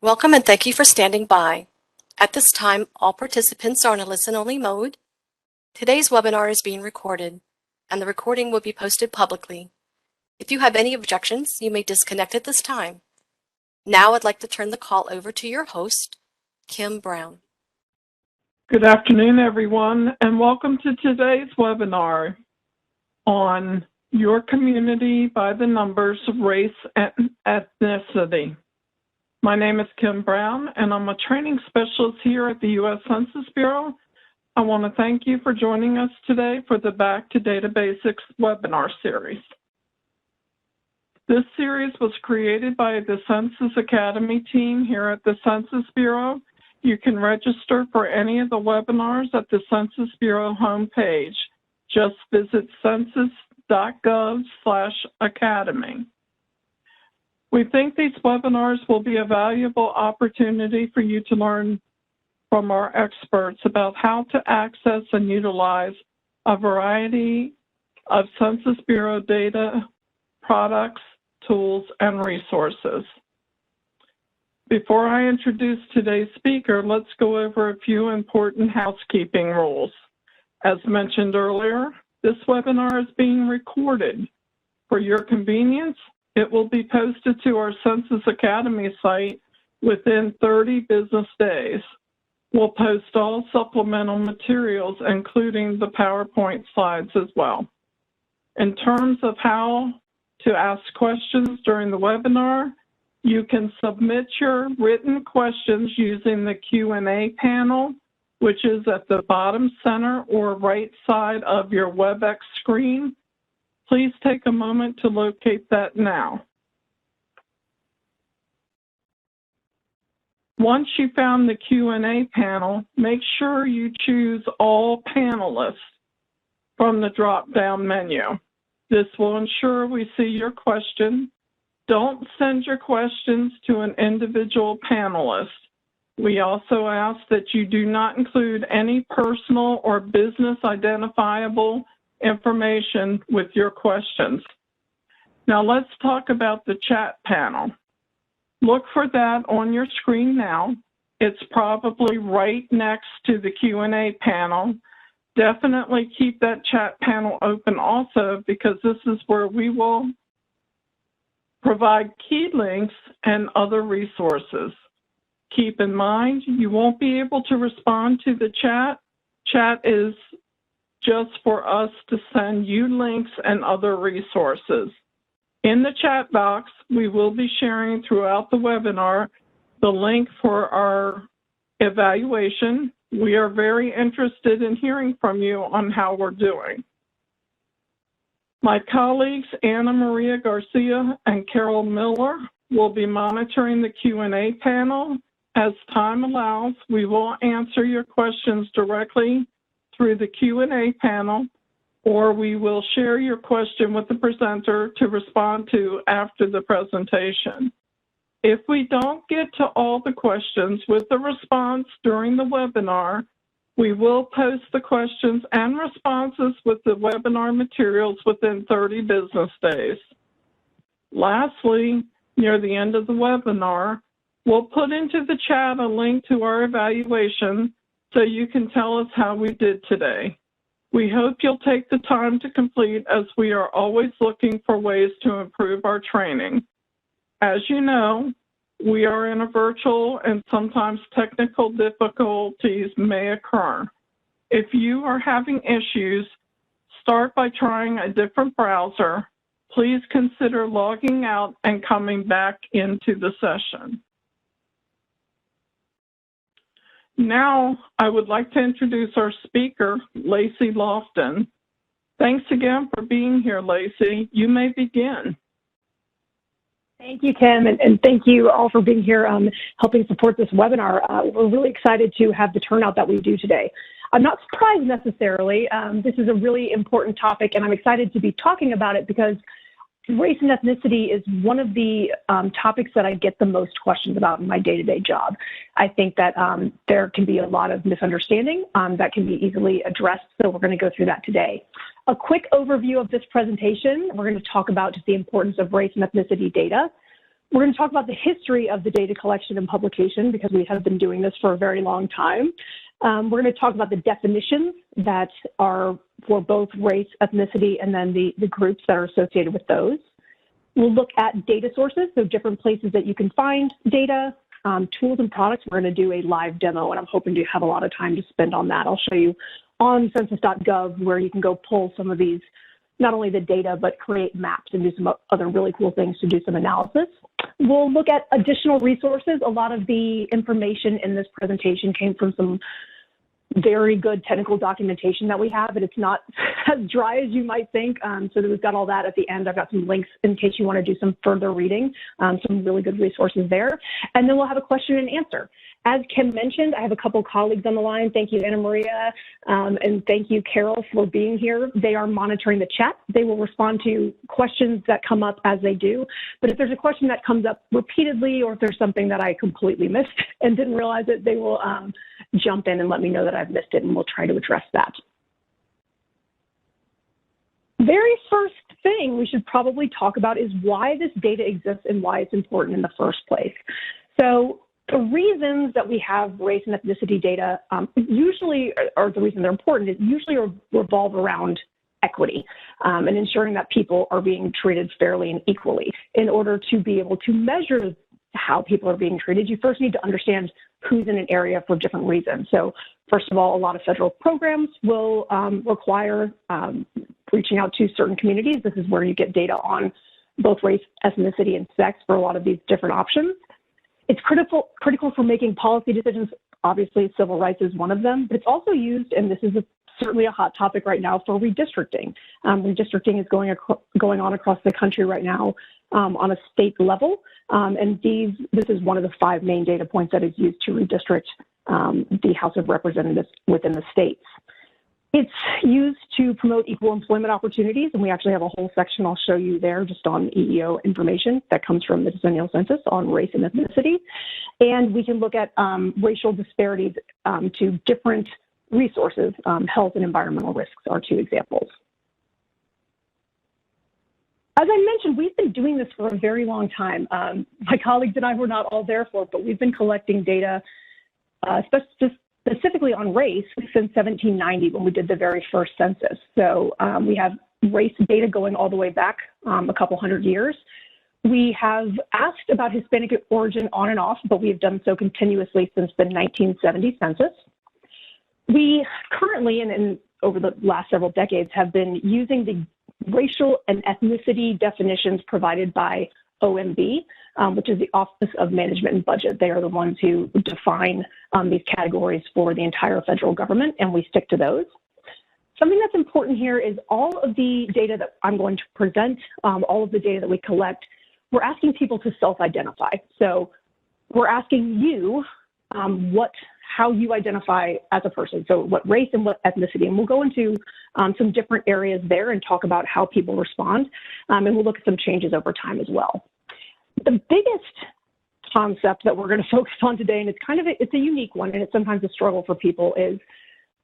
Welcome and thank you for standing by. At this time, all participants are in a listen-only mode. Today's webinar is being recorded, and the recording will be posted publicly. If you have any objections, you may disconnect at this time. Now I'd like to turn the call over to your host, Kim Brown. Good afternoon, everyone, and welcome to today's webinar on Your Community by the Numbers, Race, and Ethnicity. My name is Kim Brown, and I'm a training specialist here at the U.S. Census Bureau. I want to thank you for joining us today for the Back to Data Basics webinar series. This series was created by the Census Academy team here at the Census Bureau. You can register for any of the webinars at the Census Bureau homepage. Just visit census.gov/academy. We think these webinars will be a valuable opportunity for you to learn from our experts about how to access and utilize a variety of Census Bureau data, products, tools, and resources. Before I introduce today's speaker, let's go over a few important housekeeping rules. As mentioned earlier, this webinar is being recorded. For your convenience, it will be posted to our Census Academy site within 30 business days. We'll post all supplemental materials, including the PowerPoint slides as well. In terms of how to ask questions during the webinar, you can submit your written questions using the Q&A panel, which is at the bottom center or right side of your WebEx screen. Please take a moment to locate that now. Once you found the Q&A panel, make sure you choose All Panelists from the drop-down menu. This will ensure we see your question. Don't send your questions to an individual panelist. We also ask that you do not include any personal or business identifiable information with your questions. Now let's talk about the chat panel. Look for that on your screen now. It's probably right next to the Q&A panel. Definitely keep that chat panel open also, because this is where we will provide key links and other resources. Keep in mind, you won't be able to respond to the chat. Chat is just for us to send you links and other resources. In the chat box, we will be sharing throughout the webinar the link for our evaluation. We are very interested in hearing from you on how we're doing. My colleagues, Anna Maria Garcia and Carol Miller, will be monitoring the Q&A panel. As time allows, we will answer your questions directly through the Q&A panel, or we will share your question with the presenter to respond to after the presentation. If we don't get to all the questions with the response during the webinar, we will post the questions and responses with the webinar materials within 30 business days. Lastly, near the end of the webinar, we'll put into the chat a link to our evaluation so you can tell us how we did today. We hope you'll take the time to complete, as we are always looking for ways to improve our training. As you know, we are in a virtual and sometimes technical difficulties may occur. If you are having issues, start by trying a different browser. Please consider logging out and coming back into the session. Now, I would like to introduce our speaker, Lacey Lofton. Thanks again for being here, Lacey. You may begin. Thank you, Kim, and thank you all for being here helping support this webinar. We're really excited to have the turnout that we do today. I'm not surprised necessarily. This is a really important topic, and I'm excited to be talking about it because race and ethnicity is one of the topics that I get the most questions about in my day-to-day job. I think that there can be a lot of misunderstanding that can be easily addressed, so we're going to go through that today. A quick overview of this presentation. We're going to talk about just the importance of race and ethnicity data. We're going to talk about the history of the data collection and publication because we have been doing this for a very long time. We're going to talk about the definitions that are for both race, ethnicity, and then the groups that are associated with those. We'll look at data sources, so different places that you can find data, tools and products. We're going to do a live demo, and I'm hoping to have a lot of time to spend on that. I'll show you on census.gov where you can go pull some of these, not only the data, but create maps and do some other really cool things to do some analysis. We'll look at additional resources. A lot of the information in this presentation came from some very good technical documentation that we have, but it's not as dry as you might think. So that we've got all that at the end. I've got some links in case you want to do some further reading, some really good resources there. And then we'll have a question and answer. As Kim mentioned, I have a couple colleagues on the line. Thank you, Anna Maria, and thank you, Carol, for being here. They are monitoring the chat. They will respond to questions that come up as they do. But if there's a question that comes up repeatedly, or if there's something that I completely missed and didn't realize it, they will jump in and let me know that I've missed it, and we'll try to address that. Very first thing we should probably talk about is why this data exists and why it's important in the first place. So the reasons that we have race and ethnicity data usually, or the reason they're important, is usually revolve around equity and ensuring that people are being treated fairly and equally. In order to be able to measure how people are being treated, you first need to understand who's in an area for different reasons. So first of all, a lot of federal programs will require reaching out to certain communities. This is where you get data on both race, ethnicity, and sex for a lot of these different options. It's critical for making policy decisions. Obviously, civil rights is one of them, but it's also used, and this is certainly a hot topic right now, for redistricting. Redistricting is going on across the country right now on a state level, and this is one of the 5 main data points that is used to redistrict the House of Representatives within the states. It's used to promote equal employment opportunities, and we actually have a whole section I'll show you there just on EEO information that comes from the Decennial Census on race and ethnicity. And we can look at racial disparities to different resources. Health and environmental risks are 2 examples. As I mentioned, we've been doing this for a very long time. My colleagues and I were not all there for it, but we've been collecting data, specifically on race, since 1790 when we did the very first census. So we have race data going all the way back a couple hundred years. We have asked about Hispanic origin on and off, but we have done so continuously since the 1970 census. We currently, and over the last several decades, have been using the racial and ethnicity definitions provided by OMB, which is the Office of Management and Budget. They are the ones who define these categories for the entire federal government, and we stick to those. Something that's important here is all of the data that I'm going to present, all of the data that we collect, we're asking people to self-identify. So we're asking you how you identify as a person, so what race and what ethnicity, and we'll go into some different areas there and talk about how people respond, and we'll look at some changes over time as well. The biggest concept that we're going to focus on today, and it's a unique one, and it's sometimes a struggle for people, is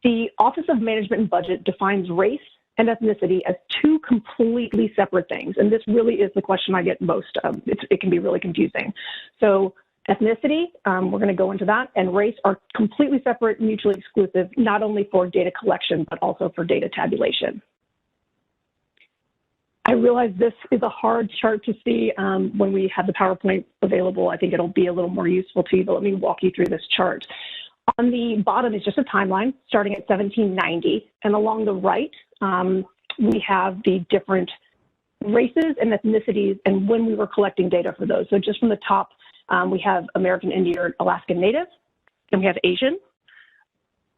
the Office of Management and Budget defines race and ethnicity as 2 completely separate things, and this really is the question I get most of. It can be really confusing. So ethnicity, we're going to go into that, and race are completely separate, mutually exclusive, not only for data collection, but also for data tabulation. I realize this is a hard chart to see when we have the PowerPoint available. I think it'll be a little more useful to you, but let me walk you through this chart. On the bottom is just a timeline starting at 1790, and along the right, we have the different races and ethnicities and when we were collecting data for those. So just from the top, we have American Indian or Alaskan Native, and we have Asian.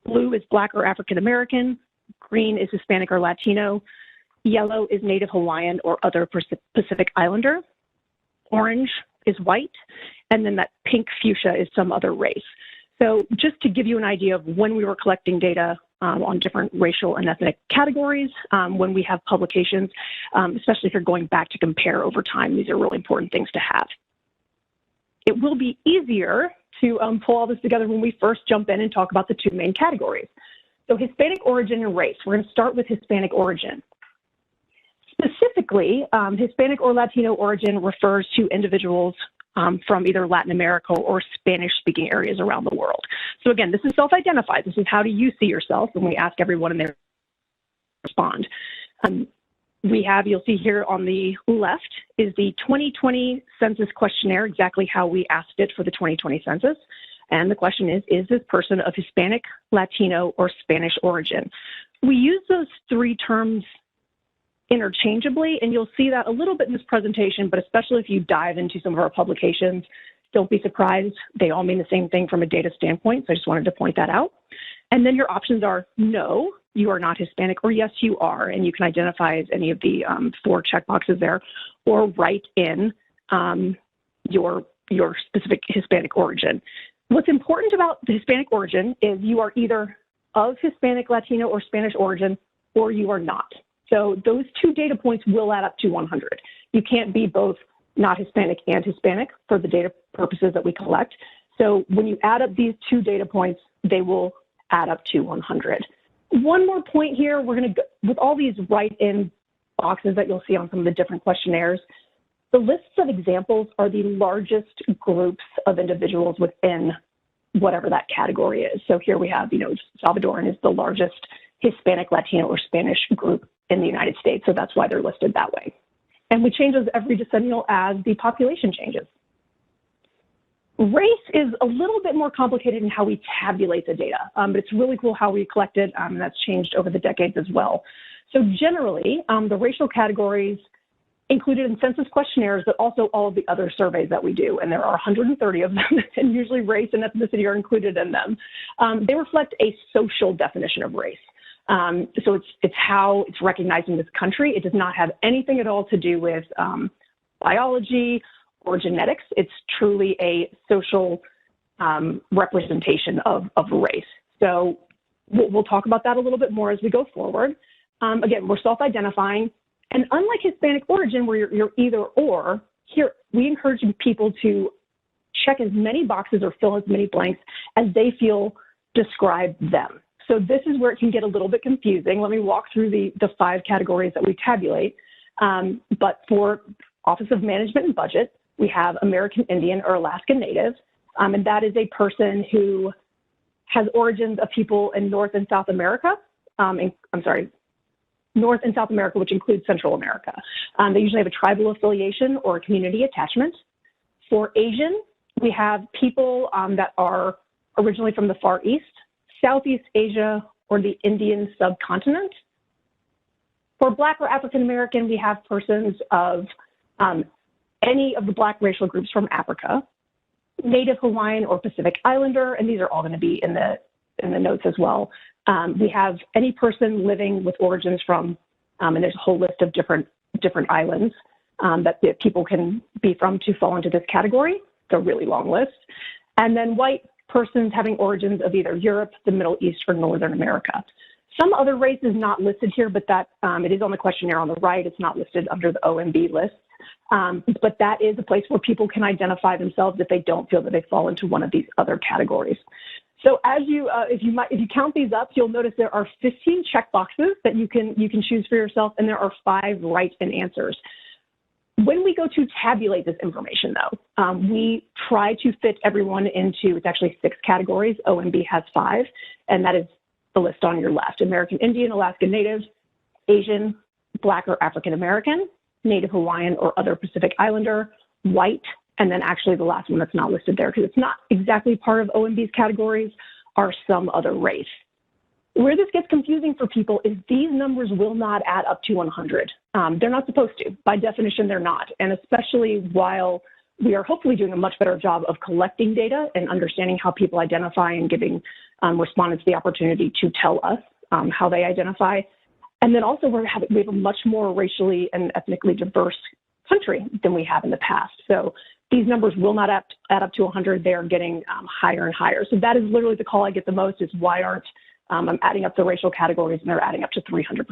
Blue is Black or African American. Green is Hispanic or Latino. Yellow is Native Hawaiian or other Pacific Islander. Orange is white. And then that pink fuchsia is some other race. So just to give you an idea of when we were collecting data on different racial and ethnic categories, when we have publications, especially if you're going back to compare over time, these are really important things to have. It will be easier to pull all this together when we first jump in and talk about the 2 main categories. So Hispanic origin and race. We're going to start with Hispanic origin. Specifically, Hispanic or Latino origin refers to individuals from either Latin America or Spanish-speaking areas around the world. So again, this is self-identified. This is how do you see yourself, and we ask everyone in there to respond. You'll see here on the left is the 2020 census questionnaire, exactly how we asked it for the 2020 census. And the question is this person of Hispanic, Latino, or Spanish origin? We use those three terms interchangeably, and you'll see that a little bit in this presentation, but especially if you dive into some of our publications, don't be surprised. They all mean the same thing from a data standpoint, so I just wanted to point that out. And then your options are no, you are not Hispanic, or yes, you are, and you can identify as any of the 4 checkboxes there, or write in your specific Hispanic origin. What's important about the Hispanic origin is you are either of Hispanic, Latino, or Spanish origin, or you are not. So those 2 data points will add up to 100. You can't be both not Hispanic and Hispanic for the data purposes that we collect. So when you add up these 2 data points, they will add up to 100. One more point here, we're going to go with all these write-in boxes that you'll see on some of the different questionnaires. The lists of examples are the largest groups of individuals within whatever that category is. So here we have, Salvadoran is the largest Hispanic, Latino, or Spanish group in the United States. So that's why they're listed that way. And we change those every decennial as the population changes. Race is a little bit more complicated in how we tabulate the data, but it's really cool how we collect it, and that's changed over the decades as well. So generally, the racial categories included in census questionnaires, but also all of the other surveys that we do, and there are 130 of them, and usually race and ethnicity are included in them. They reflect a social definition of race. So it's how it's recognized in this country. It does not have anything at all to do with biology or genetics. It's truly a social representation of race. So we'll talk about that a little bit more as we go forward. Again, we're self-identifying. And unlike Hispanic origin, where you're either or, here we encourage people to check as many boxes or fill as many blanks as they feel describe them. So this is where it can get a little bit confusing. Let me walk through the 5 categories that we tabulate. But for Office of Management and Budget, we have American Indian or Alaska Native, and that is a person who has origins of people in North and South America. North and South America, which includes Central America. They usually have a tribal affiliation or a community attachment. For Asian, we have people that are originally from the Far East, Southeast Asia, or the Indian subcontinent. For Black or African American, we have persons of any of the Black racial groups from Africa, Native Hawaiian or Pacific Islander, and these are all going to be in the notes as well. We have any person living with origins from, and there's a whole list of different islands that people can be from to fall into this category. It's a really long list. And then white persons having origins of either Europe, the Middle East, or Northern America. Some other race is not listed here, but that it is on the questionnaire on the right. It's not listed under the OMB list. But that is a place where people can identify themselves if they don't feel that they fall into one of these other categories. So as if you count these up, you'll notice there are 15 checkboxes that you can choose for yourself, and there are 5 right-in answers. When we go to tabulate this information, though, we try to fit everyone into, it's actually 6 categories. OMB has 5, and that is the list on your left: American Indian, Alaska Native, Asian, Black or African American, Native Hawaiian or other Pacific Islander, white, and then actually the last one that's not listed there because it's not exactly part of OMB's categories are some other race. Where this gets confusing for people is these numbers will not add up to 100. They're not supposed to. By definition, they're not. And especially while we are hopefully doing a much better job of collecting data and understanding how people identify and giving respondents the opportunity to tell us how they identify. And then also we have a much more racially and ethnically diverse country than we have in the past. So these numbers will not add up to 100. They're getting higher and higher. So that is literally the call I get the most is why aren't I'm adding up the racial categories and they're adding up to 300%.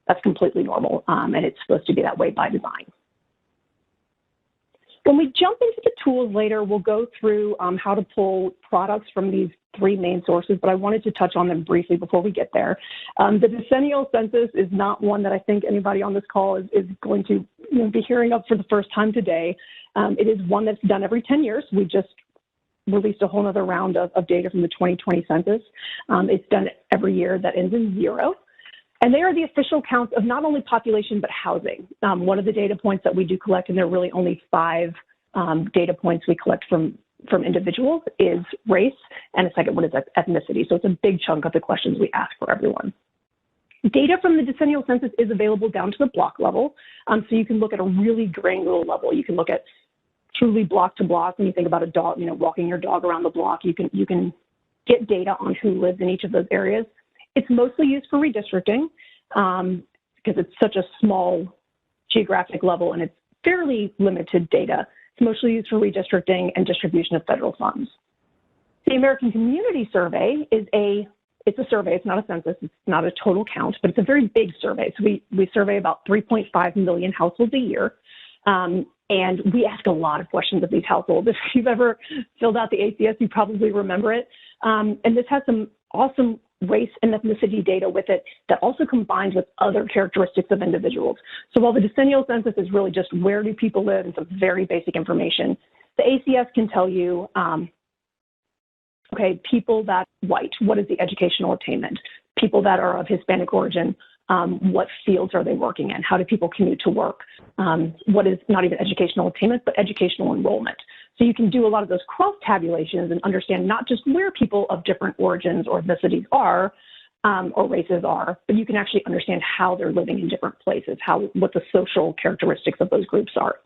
That's completely normal, and it's supposed to be that way by design. When we jump into the tools later, we'll go through how to pull products from these three main sources, but I wanted to touch on them briefly before we get there. The decennial census is not one that I think anybody on this call is going to be hearing of for the first time today. It is one that's done every 10 years. We just released a whole other round of data from the 2020 census. It's done every year that ends in 0. And they are the official counts of not only population, but housing. One of the data points that we do collect, and there are really only 5 data points we collect from individuals, is race, and the second one is ethnicity. So it's a big chunk of the questions we ask for everyone. Data from the decennial census is available down to the block level. So you can look at a really granular level. You can look at truly block to block. When you think about a dog, walking your dog around the block, you can get data on who lives in each of those areas. It's mostly used for redistricting because it's such a small geographic level and it's fairly limited data. It's mostly used for redistricting and distribution of federal funds. The American Community Survey is it's a survey, it's not a census, it's not a total count, but it's a very big survey. So we survey about 3.5 million households a year. And we ask a lot of questions of these households. If you've ever filled out the ACS, you probably remember it. And this has some awesome race and ethnicity data with it that also combines with other characteristics of individuals. So while the decennial census is really just where do people live and some very basic information, the ACS can tell you, okay, people that white, what is the educational attainment? People that are of Hispanic origin, what fields are they working in? How do people commute to work? What is not even educational attainment, but educational enrollment? So you can do a lot of those cross-tabulations and understand not just where people of different origins or ethnicities are or races are, but you can actually understand how they're living in different places, what the social characteristics of those groups are.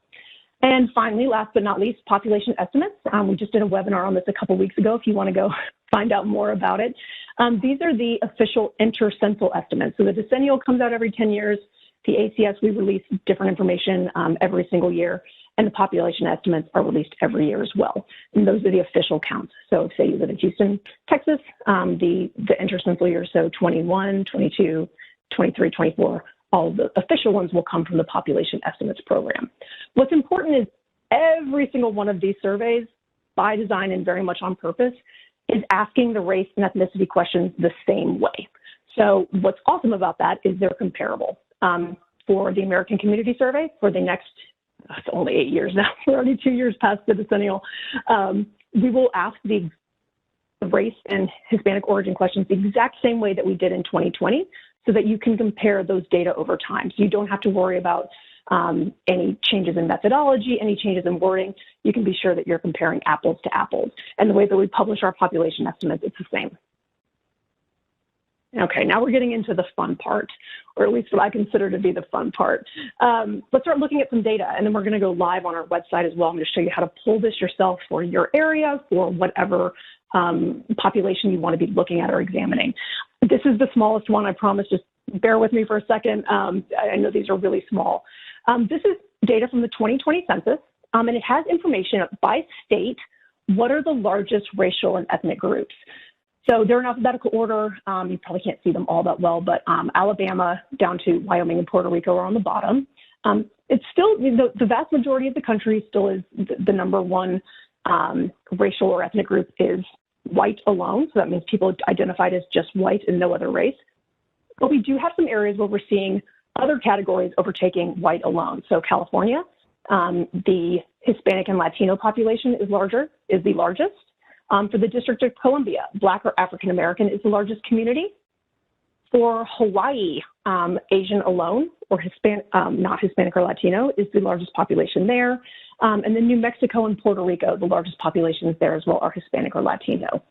And finally, last but not least, population estimates. We just did a webinar on this a couple weeks ago if you want to go find out more about it. These are the official intercensus estimates. So the decennial comes out every 10 years. The ACS, we release different information every single year, and the population estimates are released every year as well. And those are the official counts. So say you live in Houston, Texas, the intercensus year, so 21, 22, 23, 24, all the official ones will come from the population estimates program. What's important is every single one of these surveys, by design and very much on purpose, is asking the race and ethnicity questions the same way. So what's awesome about that is they're comparable. For the American Community Survey, for the next, it's only 8 years now, we're already 2 years past the decennial, we will ask the race and Hispanic origin questions the exact same way that we did in 2020 so that you can compare those data over time. So you don't have to worry about any changes in methodology, any changes in wording. You can be sure that you're comparing apples to apples. And the way that we publish our population estimates, it's the same. Okay, now we're getting into the fun part, or at least what I consider to be the fun part. Let's start looking at some data, and then we're going to go live on our website as well. I'm going to show you how to pull this yourself for your area, for whatever population you want to be looking at or examining. This is the smallest one, I promise. Just bear with me for a second. I know these are really small. This is data from the 2020 census, and it has information by state. What are the largest racial and ethnic groups? So they're in alphabetical order. You probably can't see them all that well, but Alabama down to Wyoming and Puerto Rico are on the bottom. It's still, the vast majority of the country still is the number one racial or ethnic group is white alone. So that means people identified as just white and no other race. But we do have some areas where we're seeing other categories overtaking white alone. So California, the Hispanic and Latino population is the largest. For the District of Columbia, Black or African American is the largest community. For Hawaii, Asian alone, or not Hispanic or Latino, is the largest population there. And then New Mexico and Puerto Rico, the largest populations there as well are Hispanic or Latino.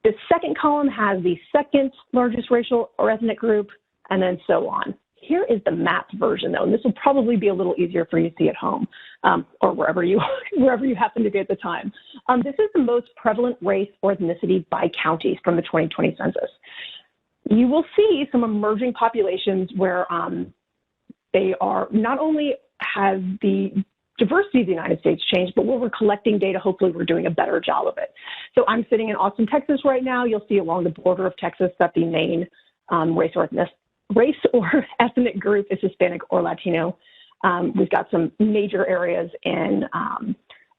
The second column has the second largest racial or ethnic group, and then so on. Here is the mapped version, though, and this will probably be a little easier for you to see at home or wherever you happen to be at the time. This is the most prevalent race or ethnicity by counties from the 2020 census. You will see some emerging populations where they are not only has the diversity of the United States changed, but where we're collecting data, hopefully we're doing a better job of it. So I'm sitting in Austin, Texas right now. You'll see along the border of Texas that the main race or ethnic group is Hispanic or Latino. We've got some major areas in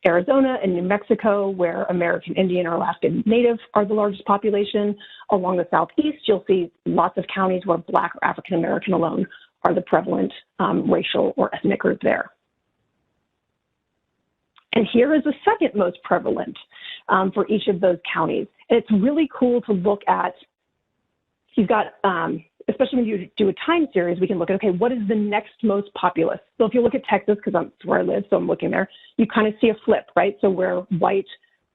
Arizona and New Mexico where American Indian or Alaskan Native are the largest population. Along the southeast, you'll see lots of counties where Black or African American alone are the prevalent racial or ethnic group there. And here is the second most prevalent for each of those counties. And it's really cool to look at, you've got, especially when you do a time series, we can look at, okay, what is the next most populous? So if you look at Texas, because that's where I live, so I'm looking there, you kind of see a flip, right? So where white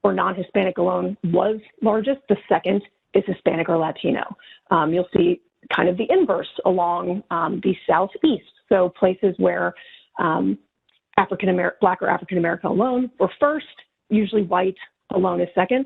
or non-Hispanic alone was largest, the second is Hispanic or Latino. You'll see kind of the inverse along the southeast. So places where Black or African American alone were first, usually white alone is second,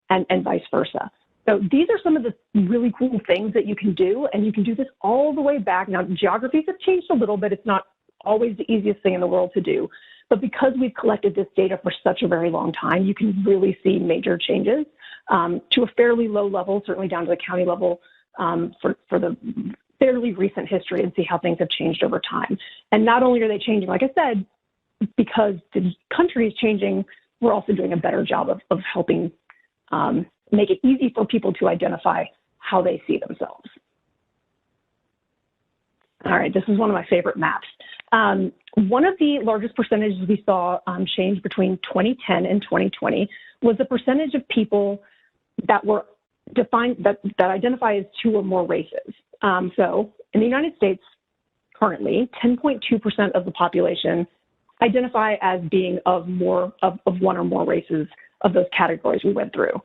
and vice versa. So these are some of the really cool things that you can do, and you can do this all the way back. Now, geographies have changed a little bit. It's not always the easiest thing in the world to do, but because we've collected this data for such a very long time, you can really see major changes to a fairly low level, certainly down to the county level for the fairly recent history, and see how things have changed over time. And not only are they changing, like I said, because the country is changing, we're also doing a better job of helping make it easy for people to identify how they see themselves. All right, this is one of my favorite maps. One of the largest percentages we saw change between 2010 and 2020 was the percentage of people that were defined, that identify as two or more races. So in the United States, currently, 10.2% of the population identify as being of one or more races of those categories we went through.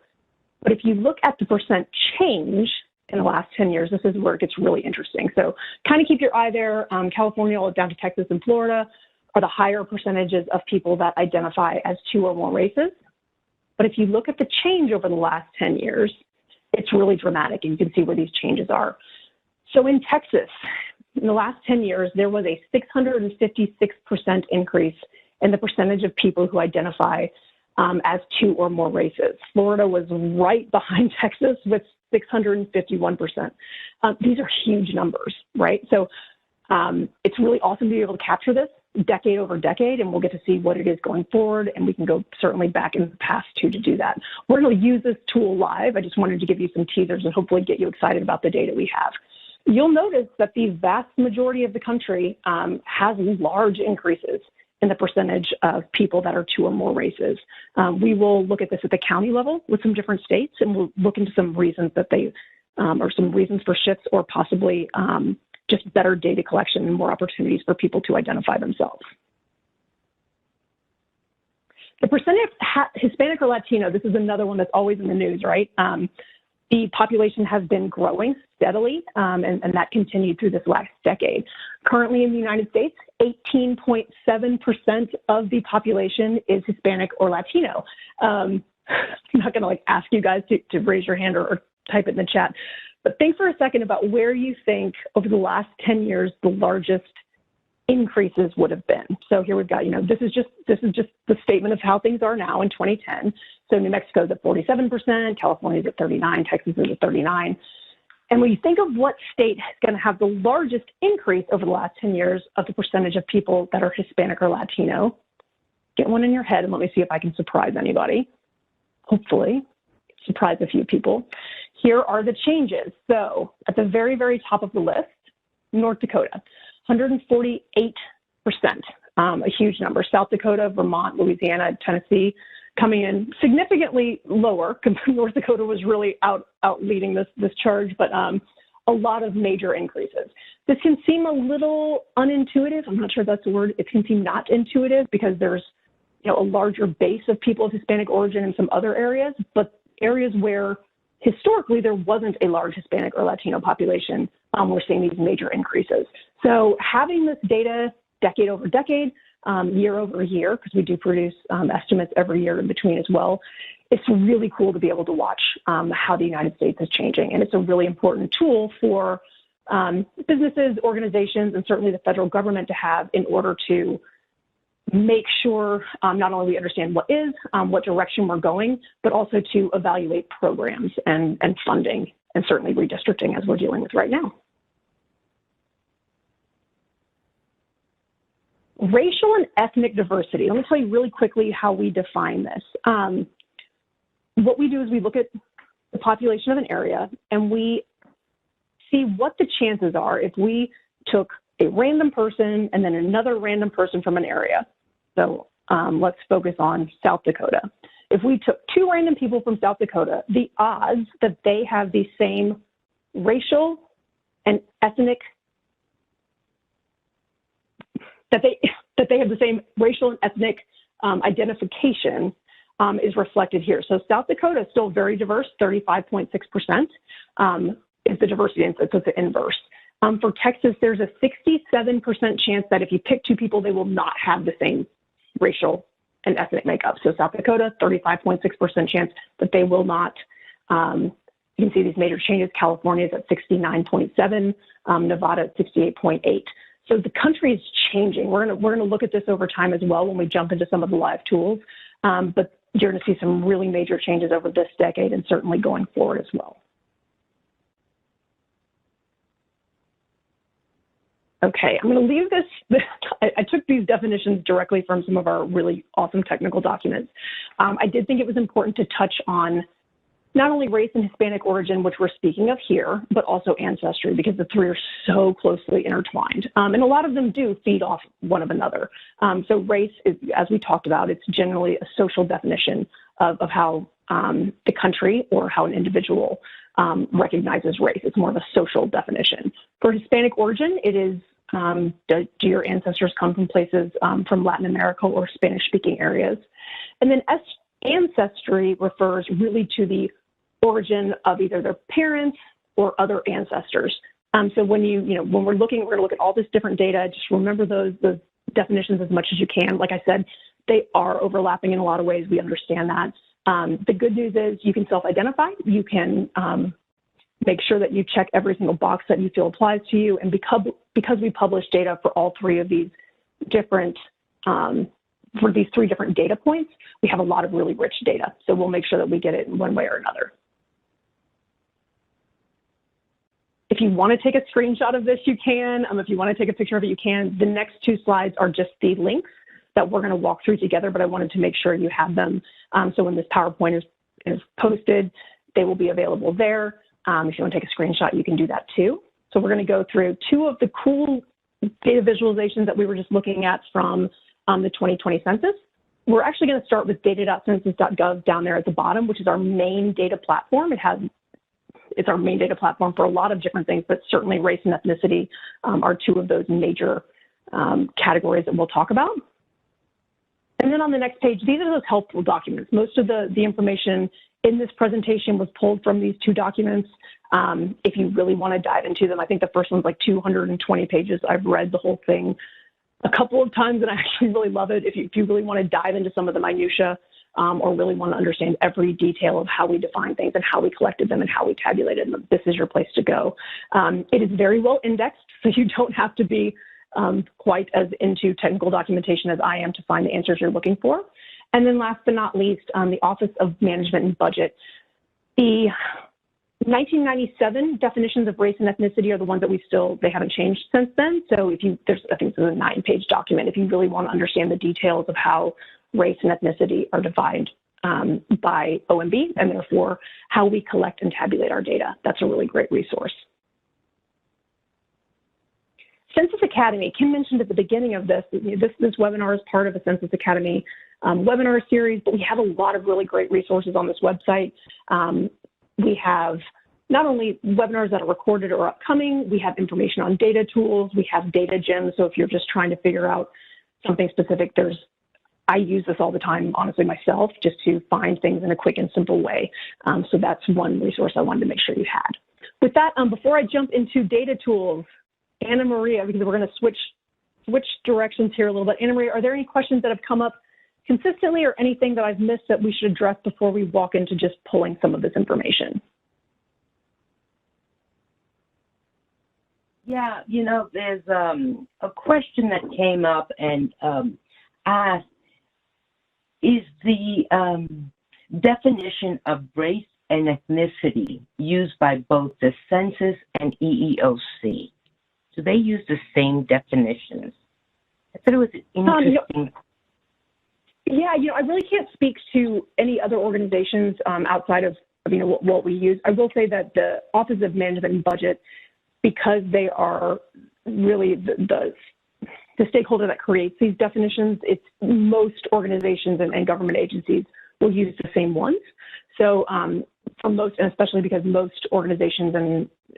But if you look at the percent change in the last 10 years, this is where it gets really interesting. So kind of keep your eye there. California all down to Texas and Florida are the higher percentages of people that identify as two or more races. But if you look at the change over the last 10 years, it's really dramatic, and you can see where these changes are. So in Texas, in the last 10 years, there was a 656% increase in the percentage of people who identify as two or more races. Florida was right behind Texas with 651%. These are huge numbers, right? So it's really awesome to be able to capture this decade over decade, and we'll get to see what it is going forward, and we can go certainly back in the past too to do that. We're going to use this tool live. I just wanted to give you some teasers and hopefully get you excited about the data we have. You'll notice that the vast majority of the country has large increases in the percentage of people that are two or more races. We will look at this at the county level with some different states, and we'll look into some reasons that they, or some reasons for shifts, or possibly just better data collection and more opportunities for people to identify themselves. The percentage of Hispanic or Latino, this is another one that's always in the news, right? The population has been growing steadily, and that continued through this last decade. Currently in the United States, 18.7% of the population is Hispanic or Latino. I'm not going to ask you guys to raise your hand or type it in the chat, but think for a second about where you think over the last 10 years the largest increases would have been. So here we've got, this is just the statement of how things are now in 2010. So New Mexico is at 47%, California is at 39%, Texas is at 39%. And when you think of what state is going to have the largest increase over the last 10 years of the percentage of people that are Hispanic or Latino, get one in your head and let me see if I can surprise anybody. Hopefully, surprise a few people. Here are the changes. So at the very, very top of the list, North Dakota, 148%, a huge number. South Dakota, Vermont, Louisiana, Tennessee, coming in significantly lower. North Dakota was really out leading this charge, but a lot of major increases. This can seem a little unintuitive. I'm not sure if that's the word. It can seem not intuitive because there's a larger base of people of Hispanic origin in some other areas, but areas where historically there wasn't a large Hispanic or Latino population, we're seeing these major increases. So having this data decade over decade, year over year, because we do produce estimates every year in between as well, it's really cool to be able to watch how the United States is changing. And it's a really important tool for businesses, organizations, and certainly the federal government to have in order to make sure not only we understand what is, what direction we're going, but also to evaluate programs and funding, and certainly redistricting as we're dealing with right now. Racial and ethnic diversity. Let me tell you really quickly how we define this. What we do is we look at the population of an area and we see what the chances are if we took a random person and then another random person from an area. So let's focus on South Dakota. If we took two random people from South Dakota, the odds that they have the same racial and ethnic, that they have the same racial and ethnic identification is reflected here. So South Dakota is still very diverse, 35.6% is the diversity index, so it's the inverse. For Texas, there's a 67% chance that if you pick two people, they will not have the same racial and ethnic makeup. So South Dakota, 35.6% chance that they will not. You can see these major changes. California is at 69.7, Nevada at 68.8. So the country is changing. We're gonna look at this over time as well when we jump into some of the live tools. But you're gonna see some really major changes over this decade and certainly going forward as well. Okay, I'm going to leave this. I took these definitions directly from some of our really awesome technical documents. I did think it was important to touch on not only race and Hispanic origin, which we're speaking of here, but also ancestry, because the three are so closely intertwined. And a lot of them do feed off one of another. So race, is, as we talked about, it's generally a social definition of how the country or how an individual recognizes race. It's more of a social definition. For Hispanic origin, it is, do your ancestors come from places from Latin America or Spanish-speaking areas? And then ancestry refers really to the origin of either their parents or other ancestors. So when when we're going to look at all this different data, just remember those definitions as much as you can. Like I said, they are overlapping in a lot of ways. We understand that. The good news is you can self-identify. You can make sure that you check every single box that you feel applies to you. And because we publish data for all three of these different, for these three different data points, we have a lot of really rich data. So we'll make sure that we get it in one way or another. If you want to take a screenshot of this, you can. If you want to take a picture of it, you can. The next two slides are just the links that we're going to walk through together, but I wanted to make sure you have them. So when this PowerPoint is posted, they will be available there. If you want to take a screenshot, you can do that too. So we're going to go through two of the cool data visualizations that we were just looking at from the 2020 census. We're actually going to start with data.census.gov down there at the bottom, which is our main data platform. It's our main data platform for a lot of different things, but certainly race and ethnicity are two of those major categories that we'll talk about. And then on the next page, these are those helpful documents. Most of the information in this presentation was pulled from these two documents. If you really want to dive into them, I think the first one's like 220 pages. I've read the whole thing a couple of times and I actually really love it. If you really want to dive into some of the minutia or really want to understand every detail of how we define things and how we collected them and how we tabulated them, this is your place to go. It is very well indexed, so you don't have to be quite as into technical documentation as I am to find the answers you're looking for. And then last but not least, the Office of Management and Budget. The 1997 definitions of race and ethnicity are the ones that they haven't changed since then. So I think this is a 9-page document. If you really want to understand the details of how race and ethnicity are defined by OMB and therefore how we collect and tabulate our data, that's a really great resource. Census Academy, Kim mentioned at the beginning of this webinar is part of a Census Academy webinar series, but we have a lot of really great resources on this website. We have not only webinars that are recorded or upcoming, we have information on data tools, we have data gems. So if you're just trying to figure out something specific, I use this all the time, honestly, myself, just to find things in a quick and simple way. So that's one resource I wanted to make sure you had. With that, before I jump into data tools, Anna Maria, because we're going to switch directions here a little bit. Anna Maria, are there any questions that have come up consistently or anything that I've missed that we should address before we walk into just pulling some of this information? Yeah, there's a question that came up and asked, is the definition of race and ethnicity used by both the census and EEOC? Do they use the same definitions? I thought it was interesting. Yeah, I really can't speak to any other organizations outside of what we use. I will say that the Office of Management and Budget, because they are really the stakeholder that creates these definitions, it's most organizations and government agencies will use the same ones. So for most, and especially because most organizations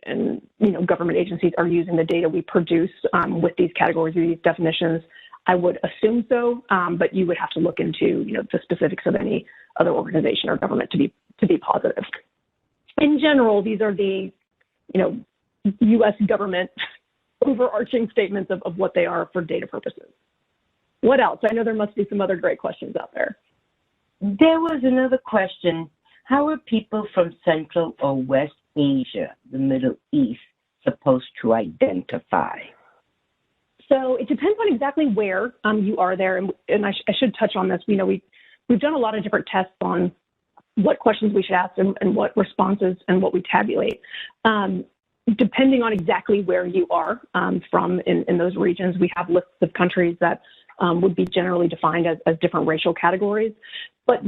and government agencies are using the data we produce with these categories or these definitions, I would assume so, but you would have to look into the specifics of any other organization or government to be positive. In general, these are the U.S. government overarching statements of what they are for data purposes. What else? I know there must be some other great questions out there. There was another question. How are people from Central or West Asia, the Middle East, supposed to identify? So it depends on exactly where you are there, and I should touch on this. We've done a lot of different tests on what questions we should ask and what responses and what we tabulate. Depending on exactly where you are from in those regions, we have lists of countries that would be generally defined as different racial categories. But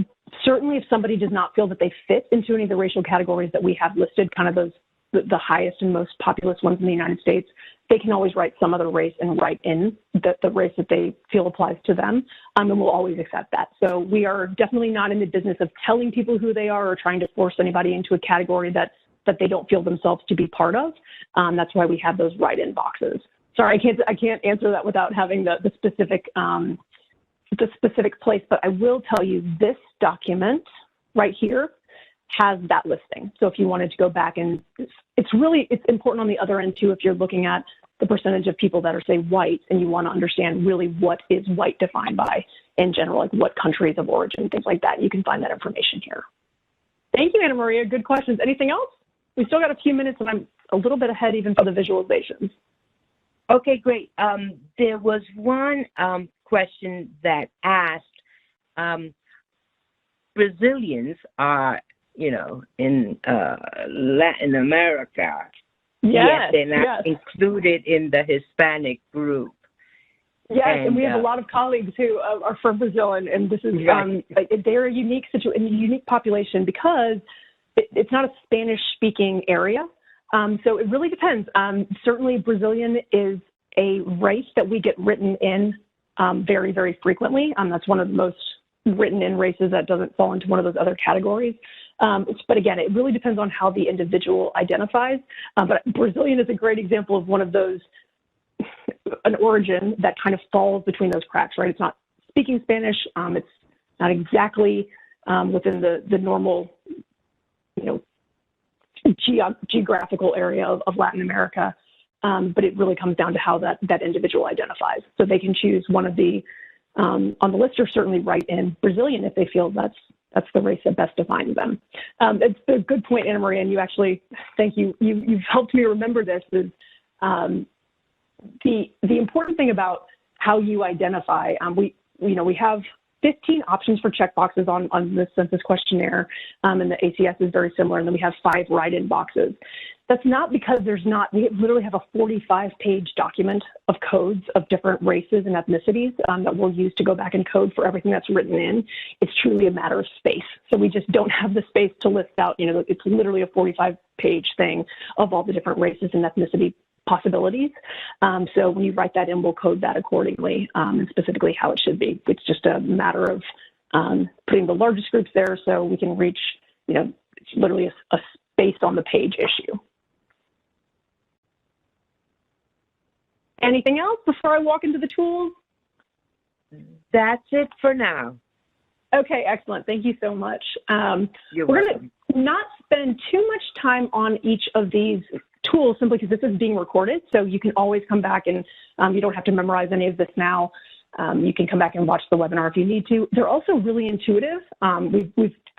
certainly if somebody does not feel that they fit into any of the racial categories that we have listed, kind of the highest and most populous ones in the United States, they can always write some other race and write in the race that they feel applies to them, and we'll always accept that. So we are definitely not in the business of telling people who they are or trying to force anybody into a category that they don't feel themselves to be part of. That's why we have those write-in boxes. Sorry, I can't answer that without having the specific place, but I will tell you this document right here has that listing. So if you wanted to go back, and it's important on the other end too, if you're looking at the percentage of people that are, say, white, and you want to understand really what is white defined by in general, like what countries of origin, things like that. You can find that information here. Thank you, Anna Maria. Good questions. Anything else? We still got a few minutes, and I'm a little bit ahead even for the visualizations. Okay, great. There was one question that asked, Brazilians are, in Latin America, yet they're not included in the Hispanic group. Yes, and we have a lot of colleagues who are from Brazil, and this is they're a unique unique population because it's not a Spanish-speaking area. So it really depends. Certainly, Brazilian is a race that we get written in very, very frequently. That's one of the most written in races that doesn't fall into one of those other categories. But again, it really depends on how the individual identifies. But Brazilian is a great example of one of those, an origin that kind of falls between those cracks, right? It's not speaking Spanish. It's not exactly within the normal, geographical area of Latin America. But it really comes down to how that individual identifies. So they can choose one of the, on the list, or certainly write in Brazilian if they feel that's the race that best defines them. It's a good point, Anna Maria, and you actually, thank you. You've helped me remember this. Is the important thing about how you identify. We have 15 options for checkboxes on the census questionnaire, and the ACS is very similar, and then we have 5 write-in boxes. That's not because we literally have a 45-page document of codes of different races and ethnicities that we'll use to go back and code for everything that's written in. It's truly a matter of space. So we just don't have the space to list out, it's literally a 45-page thing of all the different races and ethnicity possibilities. So when you write that in, we'll code that accordingly, and specifically how it should be. It's just a matter of putting the largest groups there so we can reach, it's literally a space on the page issue. Anything else before I walk into the tools? That's it for now. Okay, excellent. Thank you so much. You're we're welcome. going to not spend too much time on each of these tools simply because this is being recorded. So you can always come back and you don't have to memorize any of this now. You can come back and watch the webinar if you need to. They're also really intuitive. I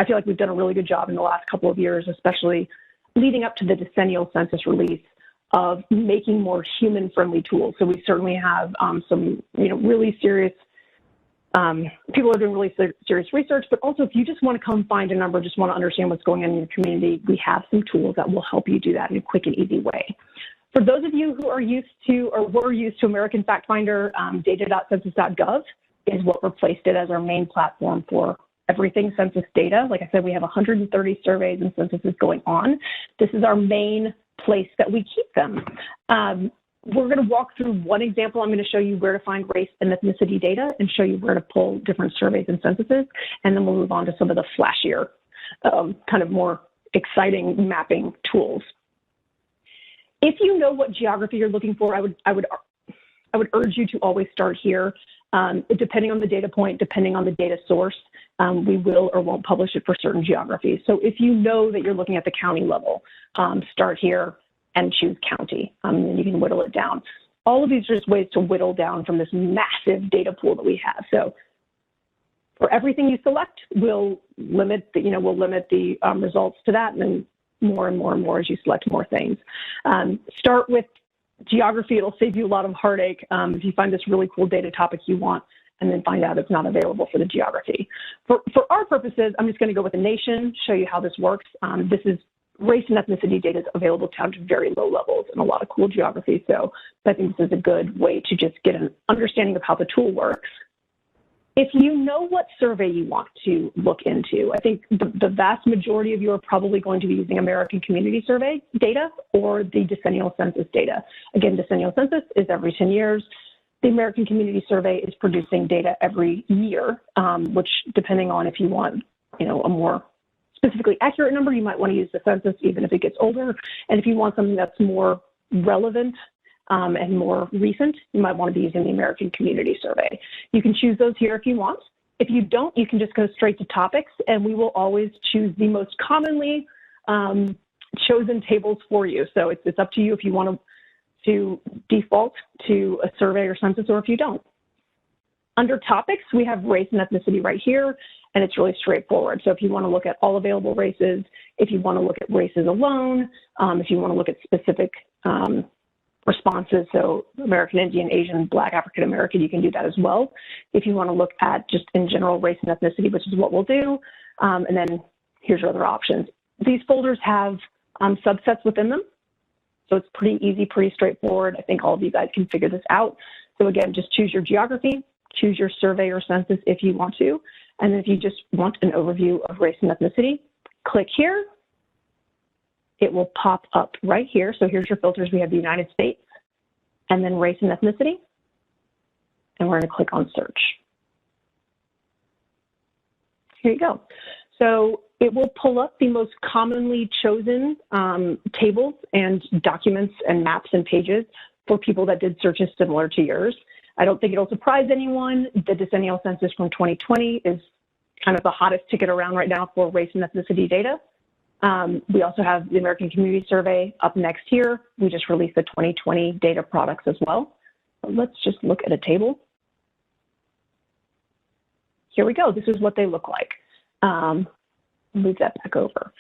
feel like we've done a really good job in the last couple of years, especially leading up to the decennial census release, of making more human-friendly tools. So we certainly have some, really serious, people are doing really serious research, but also if you just want to come find a number, just want to understand what's going on in your community, we have some tools that will help you do that in a quick and easy way. For those of you who are used to or were used to American Fact Finder, data.census.gov is what replaced it as our main platform for everything census data. Like I said, we have 130 surveys and censuses going on. This is our main place that we keep them. We're going to walk through one example. I'm going to show you where to find race and ethnicity data and show you where to pull different surveys and censuses, and then we'll move on to some of the flashier, kind of more exciting mapping tools. If you know what geography you're looking for, I would urge you to always start here. Depending on the data point, depending on the data source, we will or won't publish it for certain geographies. So if you know that you're looking at the county level, start here and choose county, and then you can whittle it down. All of these are just ways to whittle down from this massive data pool that we have. So for everything you select, we'll limit the results to that, and then more and more and more as you select more things. Start with geography. It'll save you a lot of heartache if you find this really cool data topic you want and then find out it's not available for the geography. For our purposes, I'm just going to go with the nation, show you how this works. This is race and ethnicity data is available down to very low levels in a lot of cool geographies. So I think this is a good way to just get an understanding of how the tool works. If you know what survey you want to look into, I think the vast majority of you are probably going to be using American Community Survey data or the Decennial Census data. Again, Decennial Census is every 10 years. The American Community Survey is producing data every year, which depending on if you want, a more specifically accurate number, you might want to use the census even if it gets older. And if you want something that's more relevant and more recent, you might want to be using the American Community Survey. You can choose those here if you want. If you don't, you can just go straight to topics, and we will always choose the most commonly chosen tables for you. So it's up to you if you want to default to a survey or census or if you don't. Under topics, we have race and ethnicity right here, and it's really straightforward. So if you want to look at all available races, if you want to look at races alone, if you want to look at specific responses, so American Indian, Asian, Black, African American, you can do that as well. If you want to look at just in general race and ethnicity, which is what we'll do, and then here's your other options. These folders have subsets within them, so it's pretty easy, pretty straightforward. I think all of you guys can figure this out. So again, just choose your geography, choose your survey or census if you want to, and then if you just want an overview of race and ethnicity, click here. It will pop up right here. So here's your filters. We have the United States and then race and ethnicity. And we're going to click on search. Here you go. So it will pull up the most commonly chosen tables and documents and maps and pages for people that did searches similar to yours. I don't think it'll surprise anyone. The Decennial Census from 2020 is kind of the hottest ticket around right now for race and ethnicity data. We also have the American Community Survey up next here. We just released the 2020 data products as well. But let's just look at a table. Here we go. This is what they look like. Move that back over.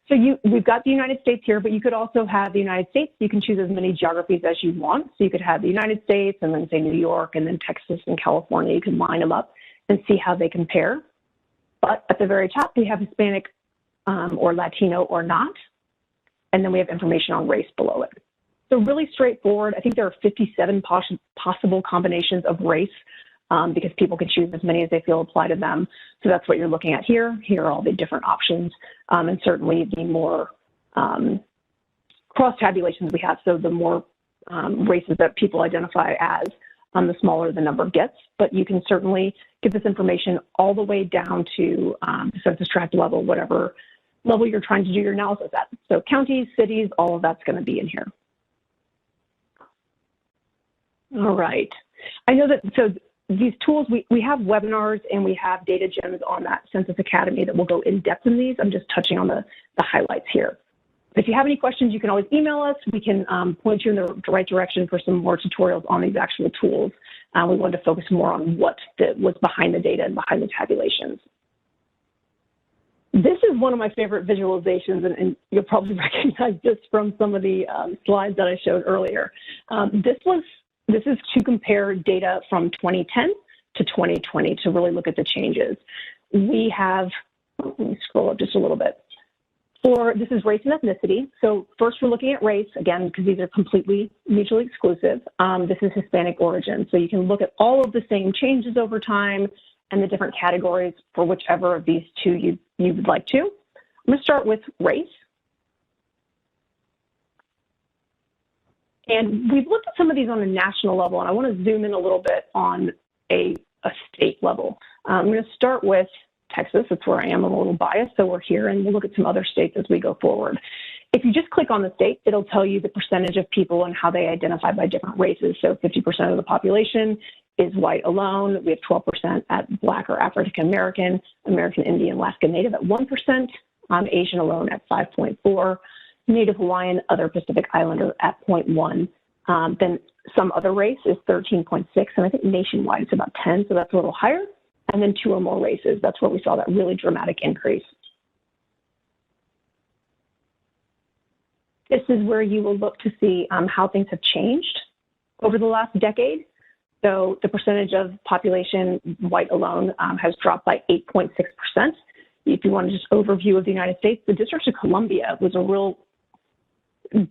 So we've got the United States here, but you could also have the United States. You can choose as many geographies as you want. So you could have the United States and then say New York and then Texas and California. You can line them up and see how they compare. But at the very top, we have Hispanic or Latino or not. And then we have information on race below it. So really straightforward. I think there are 57 possible combinations of race because people can choose as many as they feel apply to them. So that's what you're looking at here. Here are all the different options and certainly the more cross-tabulations we have. So the more races that people identify as, the smaller the number gets. But you can certainly get this information all the way down to the census tract level, whatever level you're trying to do your analysis at. So counties, cities, all of that's going to be in here. All right. I know that, so these tools, we have webinars and we have data gems on that Census Academy that will go in depth in these. I'm just touching on the highlights here. If you have any questions, you can always email us. We can point you in the right direction for some more tutorials on these actual tools. We wanted to focus more on what was behind the data and behind the tabulations. This is one of my favorite visualizations, and you'll probably recognize this from some of the slides that I showed earlier. This is to compare data from 2010 to 2020 to really look at the changes. We have, let me scroll up just a little bit. This is race and ethnicity. So first we're looking at race, again, because these are completely mutually exclusive. This is Hispanic origin. So you can look at all of the same changes over time and the different categories for whichever of these two you would like to. I'm going to start with race. And we've looked at some of these on a national level, and I want to zoom in a little bit on a state level. I'm going to start with Texas. That's where I am. I'm a little biased, so we're here, and we'll look at some other states as we go forward. If you just click on the state, it'll tell you the percentage of people and how they identify by different races. So 50% of the population is white alone. We have 12% at Black or African American, American Indian, Alaska Native at 1%, Asian alone at 5.4%, Native Hawaiian, other Pacific Islander at 0.1%. Then some other race is 13.6%, and I think nationwide it's about 10%, so that's a little higher. And then 2 or more races, that's where we saw that really dramatic increase. This is where you will look to see how things have changed over the last decade. So the percentage of population white alone has dropped by 8.6%. If you want to just overview of the United States, the District of Columbia was a real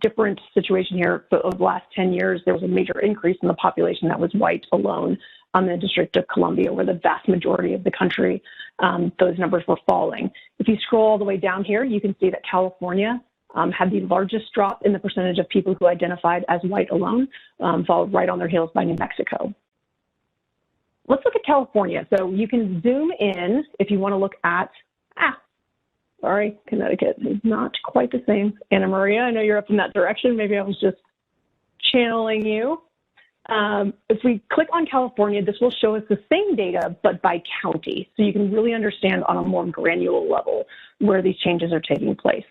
different situation here. But over the last 10 years, there was a major increase in the population that was white alone in the District of Columbia, where the vast majority of the country, those numbers were falling. If you scroll all the way down here, you can see that California had the largest drop in the percentage of people who identified as white alone, followed right on their heels by New Mexico. Let's look at California. So you can zoom in if you want to look at, sorry, Connecticut is not quite the same. Anna Maria, I know you're up in that direction. Maybe I was just channeling you. If we click on California, this will show us the same data, but by county. So you can really understand on a more granular level where these changes are taking place.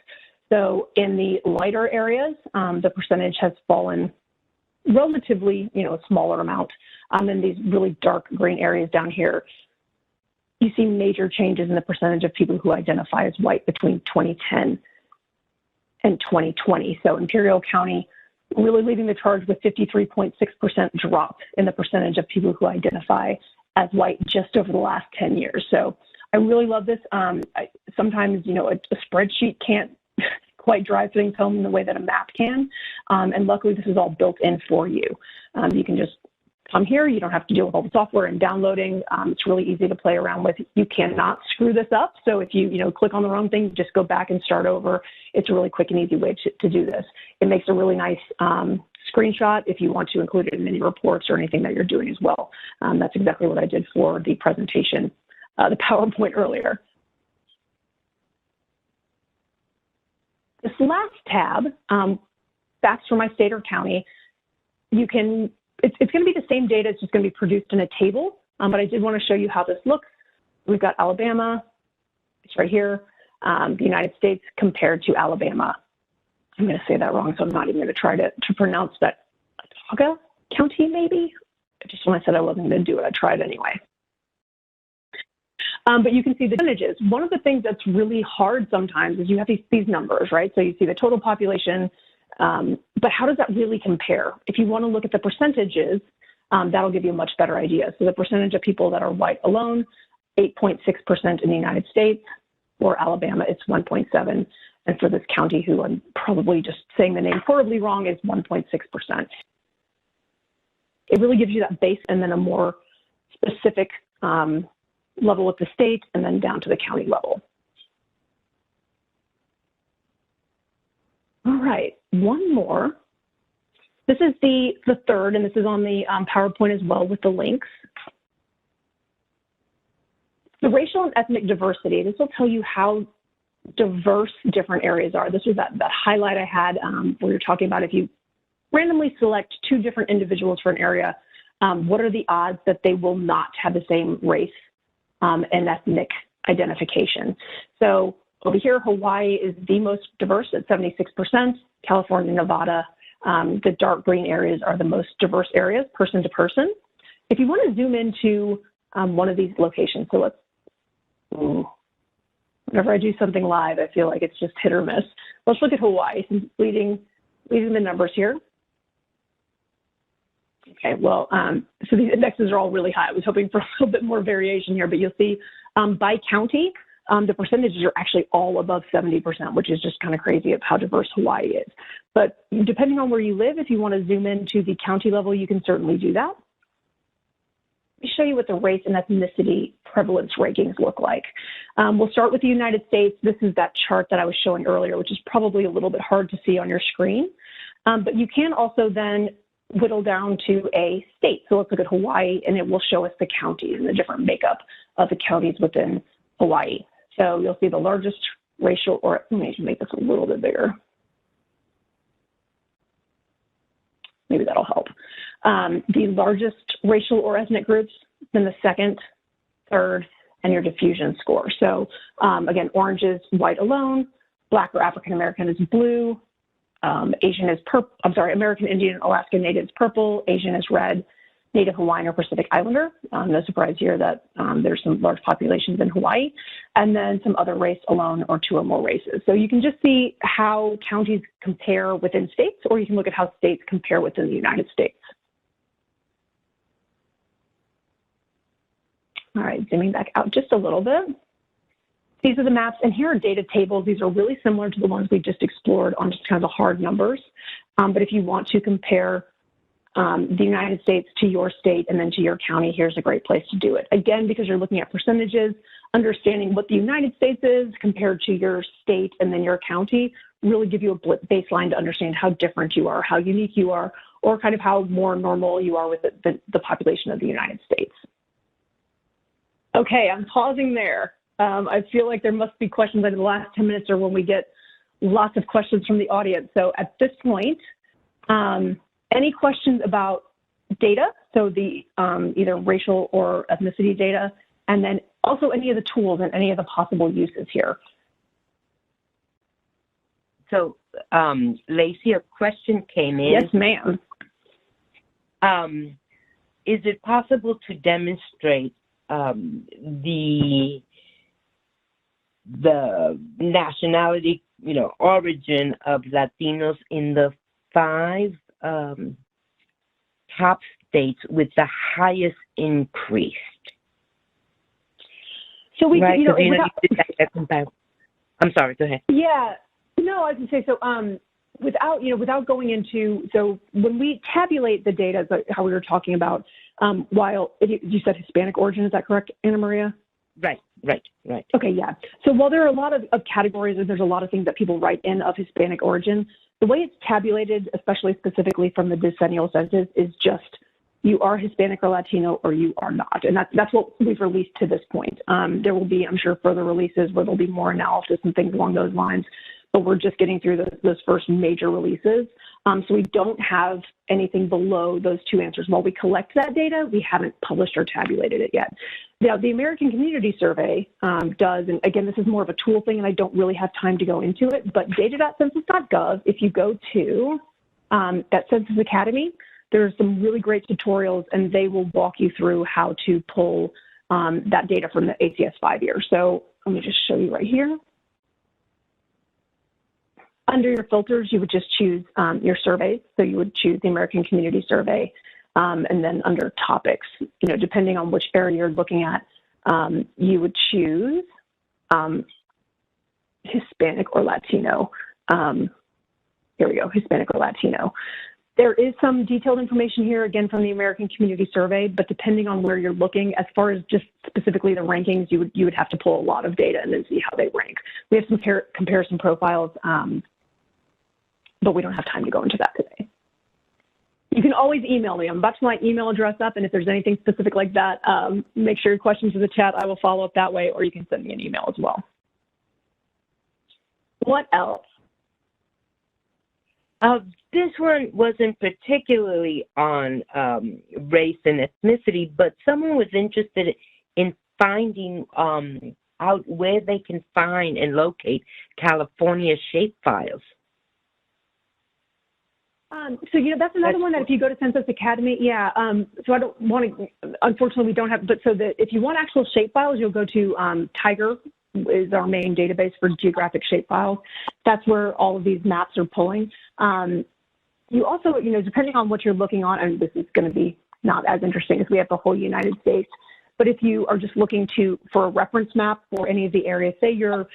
So in the lighter areas, the percentage has fallen relatively, a smaller amount. In these really dark green areas down here, you see major changes in the percentage of people who identify as white between 2010 and 2020. So Imperial County really leading the charge with 53.6% drop in the percentage of people who identify as white just over the last 10 years. So I really love this. Sometimes, a spreadsheet can't quite drive things home in the way that a map can. And luckily, this is all built in for you. You can just come here. You don't have to deal with all the software and downloading. It's really easy to play around with. You cannot screw this up. So if you, click on the wrong thing, just go back and start over. It's a really quick and easy way to do this. It makes a really nice screenshot if you want to include it in any reports or anything that you're doing as well. That's exactly what I did for the presentation, the PowerPoint earlier. This last tab, facts for my state or county, it's going to be the same data, it's just going to be produced in a table, but I did want to show you how this looks. We've got Alabama, it's right here, the United States compared to Alabama. I'm going to say that wrong, so I'm not even going to try to pronounce that. Watauga County, maybe? Just when I said I wasn't going to do it, I tried anyway. But you can see the percentages. One of the things that's really hard sometimes is you have these numbers, right? So you see the total population, but how does that really compare? If you want to look at the percentages, that'll give you a much better idea. So the percentage of people that are white alone, 8.6% in the United States, or Alabama, it's 1.7%. And for this county, who I'm probably just saying the name horribly wrong, is 1.6%. It really gives you that base and then a more specific level at the state and then down to the county level. All right, one more. This is the third, and this is on the PowerPoint as well with the links. The racial and ethnic diversity, this will tell you how diverse different areas are. This was that highlight I had where you're talking about if you randomly select 2 different individuals for an area, what are the odds that they will not have the same race and ethnic identification? So over here, Hawaii is the most diverse at 76%. California, Nevada, the dark green areas are the most diverse areas, person to person. If you want to zoom into one of these locations, so whenever I do something live, I feel like it's just hit or miss. Let's look at Hawaii, since it's leading the numbers here. Okay, well, so these indexes are all really high. I was hoping for a little bit more variation here, but you'll see by county, the percentages are actually all above 70%, which is just kind of crazy of how diverse Hawaii is. But depending on where you live, if you want to zoom into the county level, you can certainly do that. Let me show you what the race and ethnicity prevalence rankings look like. We'll start with the United States. This is that chart that I was showing earlier, which is probably a little bit hard to see on your screen. But you can also then whittle down to a state. So let's look at Hawaii, and it will show us the counties and the different makeup of the counties within Hawaii. So you'll see the largest racial, or let me make this a little bit bigger. Maybe that'll help. The largest racial or ethnic groups, then the second, third, and your diffusion score. So again, orange is white alone, black or African American is blue, Asian is purple, I'm sorry, American Indian, Alaska Native is purple, Asian is red, Native Hawaiian or Pacific Islander. No surprise here that there's some large populations in Hawaii, and then some other race alone or two or more races. So you can just see how counties compare within states, or you can look at how states compare within the United States. All right, zooming back out just a little bit. These are the maps, and here are data tables. These are really similar to the ones we just explored on just kind of the hard numbers. But if you want to compare the United States to your state and then to your county, here's a great place to do it. Again, because you're looking at percentages, understanding what the United States is compared to your state and then your county really give you a baseline to understand how different you are, how unique you are, or kind of how more normal you are with the population of the United States. Okay, I'm pausing there. I feel like there must be questions in the last 10 minutes or when we get lots of questions from the audience. So at this point, any questions about data? So the either racial or ethnicity data, and then also any of the tools and any of the possible uses here. So, Lacey, a question came in. Yes, ma'am. Is it possible to demonstrate the nationality, origin of Latinos in the 5 top states with the highest increase? So we, right? I'm sorry, go ahead. Yeah, no, I was going to say, so without going into, so when we tabulate the data, how we were talking about, while you said Hispanic origin, is that correct, Anna Maria? Right. Okay, yeah. So while there are a lot of categories and there's a lot of things that people write in of Hispanic origin, the way it's tabulated, especially specifically from the decennial census, is just you are Hispanic or Latino or you are not. And that's what we've released to this point. There will be, I'm sure, further releases where there'll be more analysis and things along those lines, but we're just getting through those first major releases. So we don't have anything below those 2 answers. While we collect that data, we haven't published or tabulated it yet. Now, the American Community Survey does, and again, this is more of a tool thing, and I don't really have time to go into it, but data.census.gov, if you go to that Census Academy, there's some really great tutorials, and they will walk you through how to pull that data from the ACS 5 year. So let me just show you right here. Under your filters, you would just choose your surveys. So you would choose the American Community Survey, and then under topics, depending on which area you're looking at, you would choose Hispanic or Latino. Here we go, Hispanic or Latino. There is some detailed information here, again, from the American Community Survey, but depending on where you're looking, as far as just specifically the rankings, you would have to pull a lot of data and then see how they rank. We have some comparison profiles, but we don't have time to go into that today. You can always email me. I'm about to put my email address up, and if there's anything specific like that, make sure your questions in the chat. I will follow up that way, or you can send me an email as well. What else? This one wasn't particularly on race and ethnicity, but someone was interested in finding out where they can find and locate California shapefiles. So, that's another one that if you go to Census Academy, so I don't want to, unfortunately we don't have, but so that if you want actual shapefiles, you'll go to Tiger is our main database for geographic shapefiles. That's where all of these maps are pulling. You also, depending on what you're looking on, and this is going to be not as interesting as we have the whole United States, But if you are just looking for a reference map for any of the areas, say you're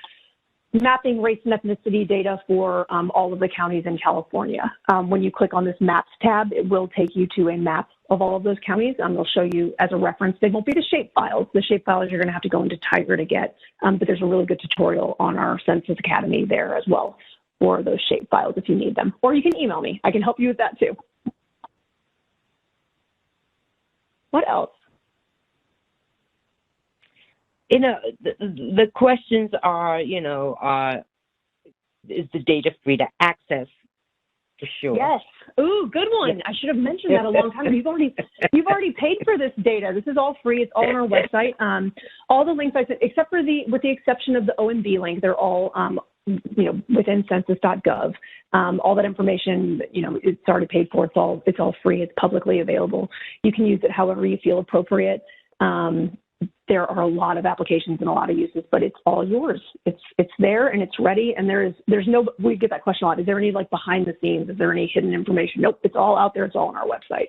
mapping race and ethnicity data for all of the counties in California. When you click on this Maps tab, it will take you to a map of all of those counties. They'll show you as a reference. They won't be the shapefiles. The shapefiles you're going to have to go into Tiger to get, but there's a really good tutorial on our Census Academy there as well for those shapefiles if you need them. Or you can email me. I can help you with that too. What else? The questions are, is the data free to access? For sure. Yes. Ooh, good one. I should have mentioned that a long time ago. You've already paid for this data. This is all free. It's all on our website. All the links I sent, except for with the exception of the OMB link, they're all within census.gov. All that information, it's already paid for. It's all free. It's publicly available. You can use it however you feel appropriate. There are a lot of applications and a lot of uses, but it's all yours. It's there and it's ready. And we get that question a lot. Is there any behind the scenes? Is there any hidden information? Nope, it's all out there. It's all on our website.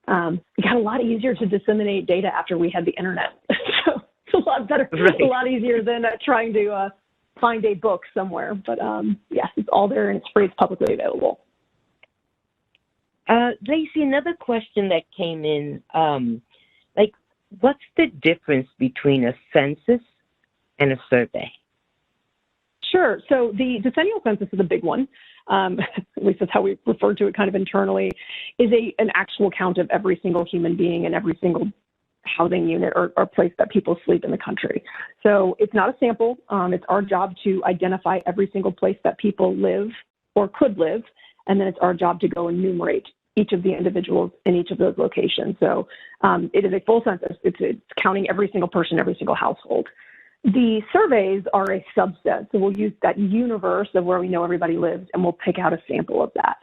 It got a lot easier to disseminate data after we had the internet. So it's a lot better, right. A lot easier than trying to find a book somewhere. But yes, it's all there and it's free. It's publicly available. Lacey, another question that came in, what's the difference between a census and a survey? Sure. So the decennial census is a big one. At least that's how we refer to it kind of internally, is an actual count of every single human being in every single housing unit or place that people sleep in the country. So it's not a sample. It's our job to identify every single place that people live or could live. And then it's our job to go enumerate each of the individuals in each of those locations. So it is a full census. It's counting every single person, every single household. The surveys are a subset. So we'll use that universe of where we know everybody lives, and we'll pick out a sample of that.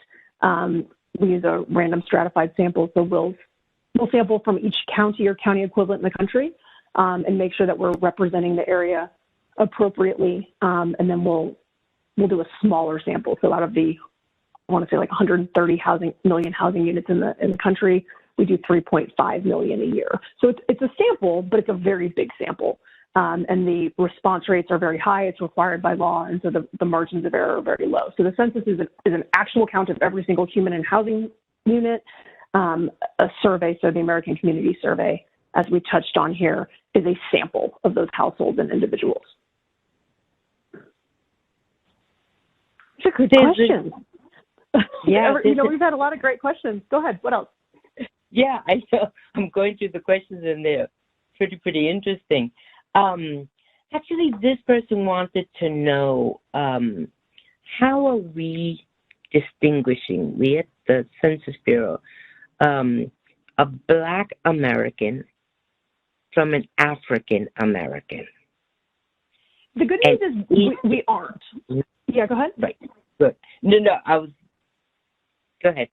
We use a random stratified sample. So we'll sample from each county or county equivalent in the country and make sure that we're representing the area appropriately. And then we'll do a smaller sample. So out of the, I want to say 130 million housing units in the country, we do 3.5 million a year. So it's a sample, but it's a very big sample. And the response rates are very high. It's required by law, and so the margins of error are very low. So the census is an actual count of every single human and housing unit. A survey, so the American Community Survey, as we touched on here, is a sample of those households and individuals. It's a good question. Yeah, we've had a lot of great questions. Go ahead. What else? Yeah, I know. I'm going through the questions and they're pretty interesting. Actually, this person wanted to know how are we distinguishing, we at the Census Bureau, a Black American from an African American? The good news is we aren't. Yeah, go ahead. Right. Good. No, go ahead.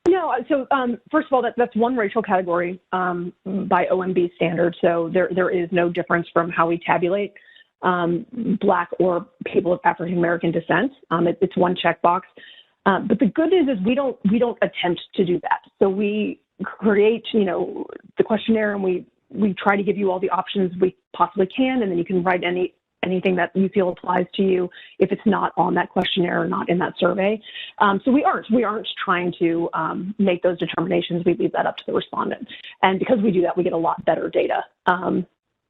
No, so first of all, that's one racial category by OMB standards. So there is no difference from how we tabulate Black or people of African American descent. It's one checkbox. But the good news is we don't attempt to do that. So we create the questionnaire and we try to give you all the options we possibly can, and then you can write anything that you feel applies to you if it's not on that questionnaire or not in that survey. So we aren't trying to make those determinations. We leave that up to the respondent. And because we do that, we get a lot better data.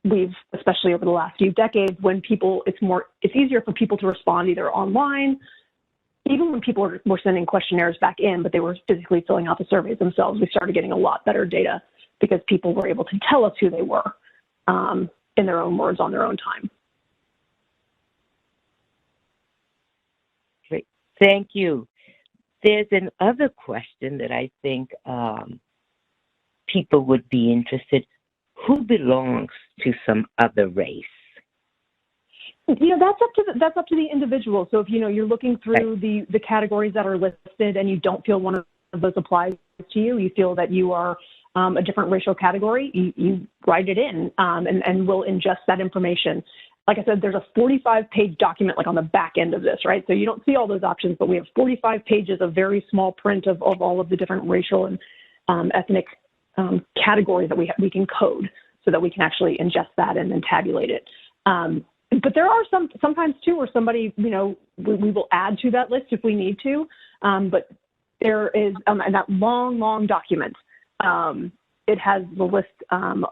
We've, especially over the last few decades, when it's easier for people to respond either online, even when people were sending questionnaires back in, but they were physically filling out the surveys themselves, we started getting a lot better data because people were able to tell us who they were in their own words on their own time. Thank you. There's another question that I think people would be interested. Who belongs to some other race? That's up to the individual. So if you're looking through the categories that are listed and you don't feel one of those applies to you, you feel that you are a different racial category, you write it in and we'll ingest that information. Like I said, there's a 45-page document on the back end of this, right? So you don't see all those options, but we have 45 pages of very small print of all of the different racial and ethnic categories that we can code. so that we can actually ingest that and then tabulate it. But there are sometimes too where somebody, you know, we will add to that list if we need to. But there is, and that long document, it has the list,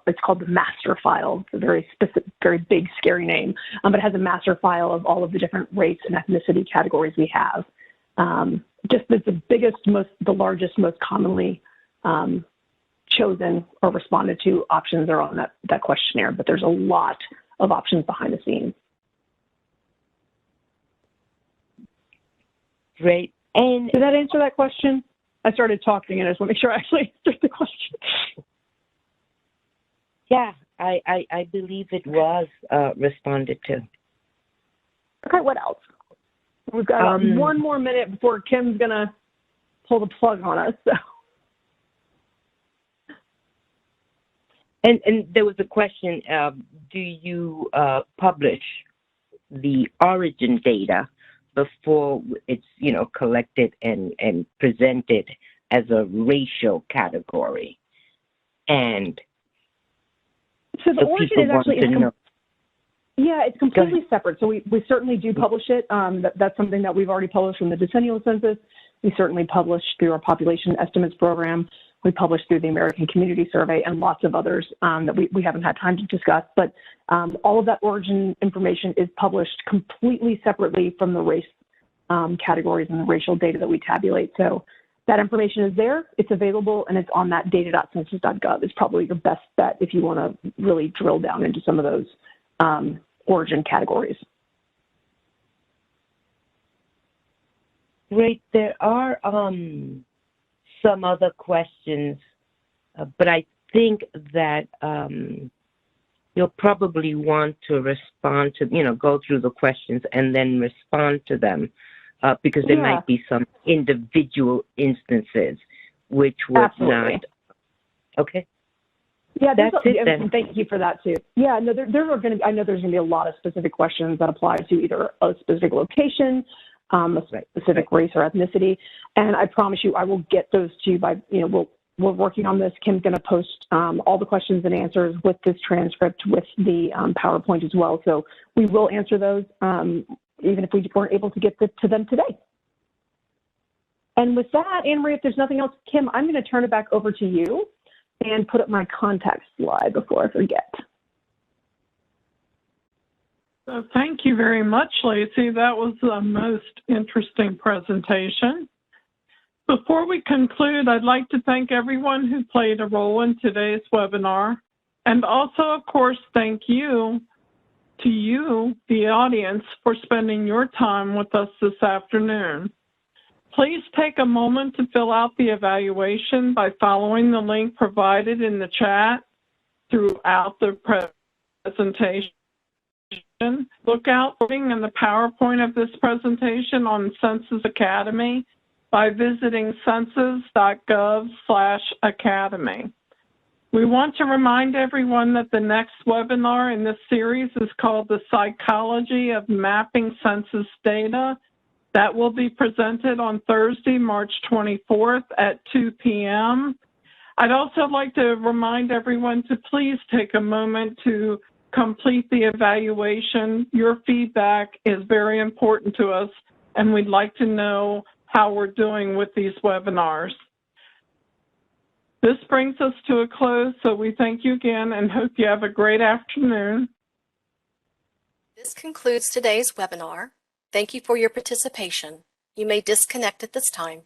it's called the master file. It's a very specific, very big, scary name, but it has a master file of all of the different race and ethnicity categories we have. Just the biggest, the largest, most commonly chosen or responded to options are on that questionnaire, but there's a lot of options behind the scenes. Great. And did that answer that question? I started talking and I just want to make sure I actually answered the question. yeah, I believe it was responded to. Okay, what else? We've got one more minute before Kim's going to pull the plug on us. So. And there was a question, do you publish the origin data before it's, you know, collected and presented as a racial category? And so the origin is actually, yeah, it's completely separate. So we certainly do publish it. That's something that we've already published from the decennial census. We certainly publish through our population estimates program. We publish through the American Community Survey and lots of others that we haven't had time to discuss. But all of that origin information is published completely separately from the race categories and the racial data that we tabulate. So that information is there, it's available, and it's on that data.census.gov. It's probably your best bet if you want to really drill down into some of those origin categories. Great. There are some other questions, but I think that you'll probably want to respond to, you know, go through the questions and then respond to them because there might be some individual instances which would not. Okay. Yeah, that's it then. Thank you for that too. Yeah, no, there are going to. I know there's going to be a lot of specific questions that apply to either a specific location, a specific race or ethnicity, and I promise you, I will get those to you by. You know, we're working on this. Kim's going to post all the questions and answers with this transcript with the PowerPoint as well. So we will answer those, even if we weren't able to get to them today. And with that, Anne Marie, if there's nothing else, Kim, I'm going to turn it back over to you and put up my contact slide before I forget. So thank you very much, Lacey. That was the most interesting presentation. Before we conclude, I'd like to thank everyone who played a role in today's webinar. And also, of course, thank you to you, the audience, for spending your time with us this afternoon. Please take a moment to fill out the evaluation by following the link provided in the chat throughout the presentation. Look out for in the PowerPoint of this presentation on Census Academy by visiting census.gov/academy. We want to remind everyone that the next webinar in this series is called The Psychology of Mapping Census Data. That will be presented on Thursday, March 24th at 2 p.m. I'd also like to remind everyone to please take a moment to complete the evaluation. Your feedback is very important to us, and we'd like to know how we're doing with these webinars. This brings us to a close, so we thank you again and hope you have a great afternoon. This concludes today's webinar. Thank you for your participation. You may disconnect at this time.